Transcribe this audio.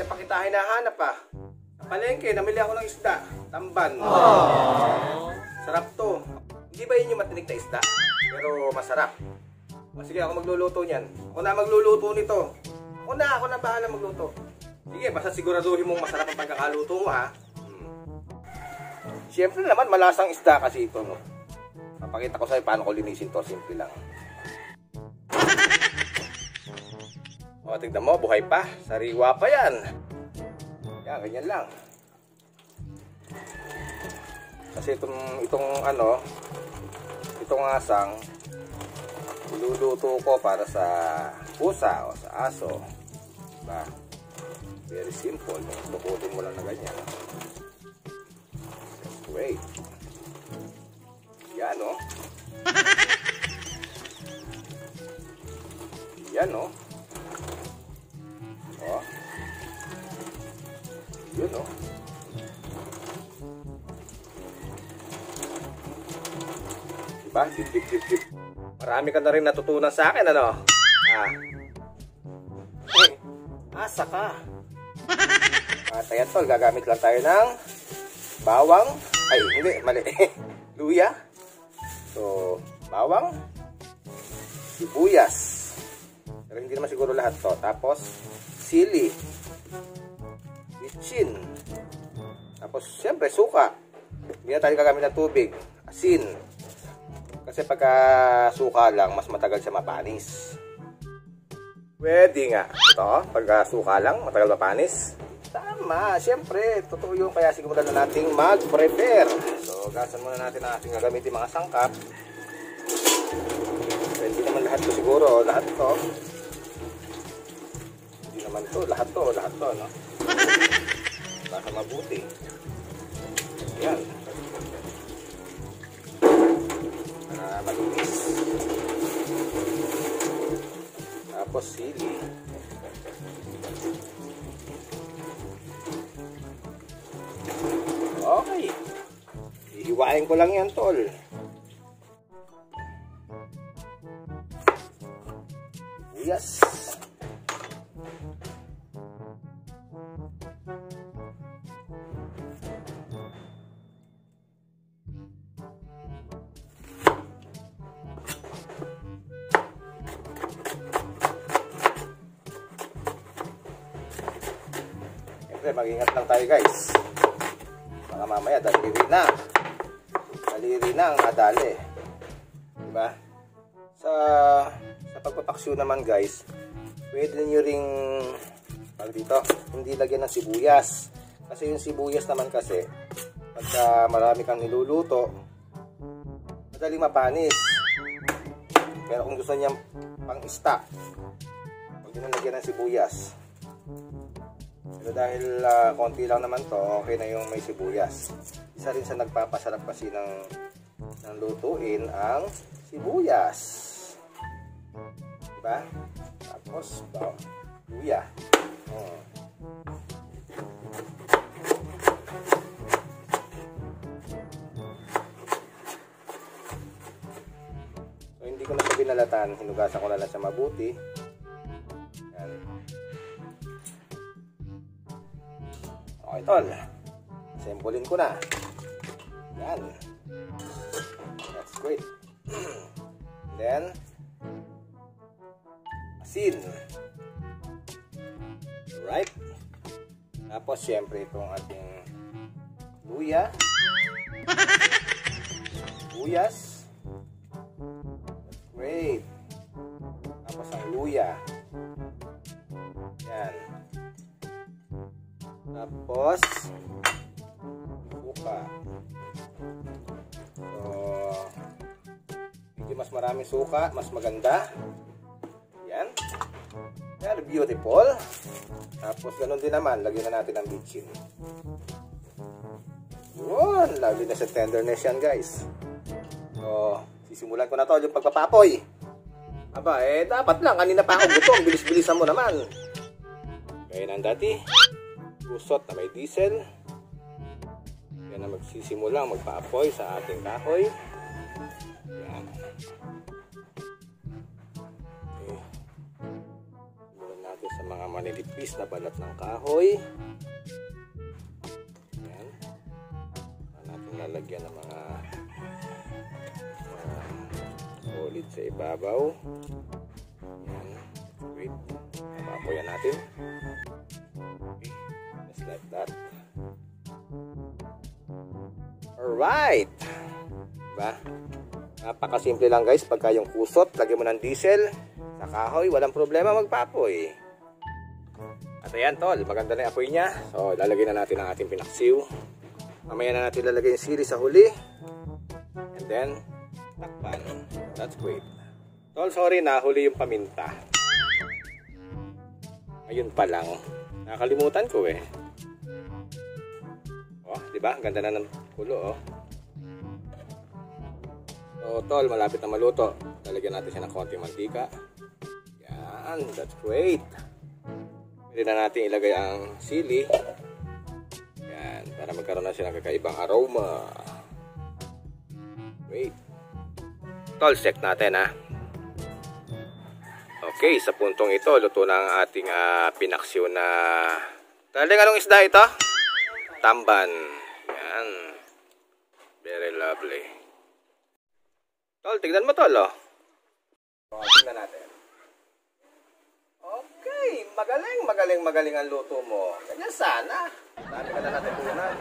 pa kita hinahanap ah. Sa palengke, namili ako ng isda. Tamban. Sarap to. Hindi ba yun yung matinik na isda? Pero masarap. Sige, ako magluluto niyan. Ako na magluluto nito. Ako na bahala magluto. Sige, basta siguraduhin mong masarap ang pagkakaluto mo ha. Siyempre naman, malasang isda kasi ito. No? Papakita ko sa'yo paano ko linisin to. Simple lang. O, tignan mo, buhay pa. Sariwa pa yan. Yan, ganyan lang. Kasi itong asang, iluluto ko para sa pusa o sa aso. Diba? Very simple. Lukutin mo lang na ganyan. Just wait. Yan o. Yan o. O. Yun o. Diba? Dip. Marami ka na rin natutunan sa akin, ano? Asa ka. At ayan tol, gagamit lang tayo ng bawang. Ay, hindi, mali. Luya. So, bawang. Sibuyas. Pero hindi naman siguro lahat to. Tapos, sili. Bitchin. Tapos, syempre, suka. Hindi na tayo gagamit ng tubig. Asin. Kasi pagka suka lang, mas matagal siya mapanis. Pwede nga. Ito, pagka suka lang, matagal mapanis. Tama, siyempre, totoo yun. Kaya simulan na nating mag-prepare. So, gasan muna natin ang ating gagamitin mga sangkap. Pwede naman lahat to siguro. Lahat to. Hindi naman to. Lahat to, no? Baka mabuti. Yan. Malinis. Tapos sili. Okay. Ihiwain ko lang yan, tol. Yes. Mag-ingat lang tayo guys. Baka mamaya daliri na ang nadali. Diba? Sa pagpapaksyo naman guys, pwede nyo ring dito, hindi lagyan ng sibuyas. Kasi yung sibuyas naman kasi pagka marami kang niluluto, madaling mapanis. Pero kung gusto niya pang-stock, huwag nyo lagyan ng sibuyas. Pero dahil konti lang naman to, okay na yung may sibuyas. Isa rin sa nagpapasarap kasi ng lutuin ang sibuyas. Diba? Tapos, luya. So, hindi ko na siya binalatan. Hinugasan ko na lang siya mabuti. Yan. Okay, tol. Samplein ko na. Yan. That's great. Then, asin. Right. Tapos, syempre, itong ating luya. Luyas. Great. Tapos, ang luya. Yan. Tapos suka. So, medyo mas maraming suka, mas maganda. Yan. Very beautiful. Tapos ganun din naman, lagyan na natin ang bitchin. Yun, lovely na sa tenderness yan guys. So, sisimulan ko na to yung pagpapapoy. Aba, dapat lang, kanina pa ako gutom, bilis-bilisan mo naman. Kaya nang dati, gusot na may diesel. Yan na magsisimulang magpa-apoy sa ating kahoy. Yan. Okay. Simulan natin sa mga manilip manipis na balat ng kahoy. Yan. Natin lalagyan ng mga solid sa ibabaw. Yan. Wait. Papapoyan natin. Okay. Just like that. Alright. Diba? Napakasimple lang guys. Pagka yung kusot, lagyan mo ng diesel sa kahoy, walang problema magpapoy. At ayan tol, maganda na yung apoy niya. So lalagyan na natin ang ating pinaksiw. Mamaya na natin lalagay yung sili sa huli. And then takpan. That's great. Tol, sorry na, huli yung paminta. Ayun pa lang. Nakalimutan ko eh. Oh, di ba? Ganda na ng kulo oh. So, tol, malapit na maluto. Lalagyan natin siya ng konting mantika. Yan, that's great. Pwede na natin ilagay ang sili. Yan, para magkaroon na siya ng kakaibang aroma. Wait. Tol, check natin ha. Okay, sa puntong ito, luto na ang ating pinaksiw na... Taling, anong isda ito? Tamban. Yan. Very lovely. Tol, tignan mo tol, oh. Tignan natin. Okay, magaling ang luto mo. Ganyan sana. Dami ka na natutunan.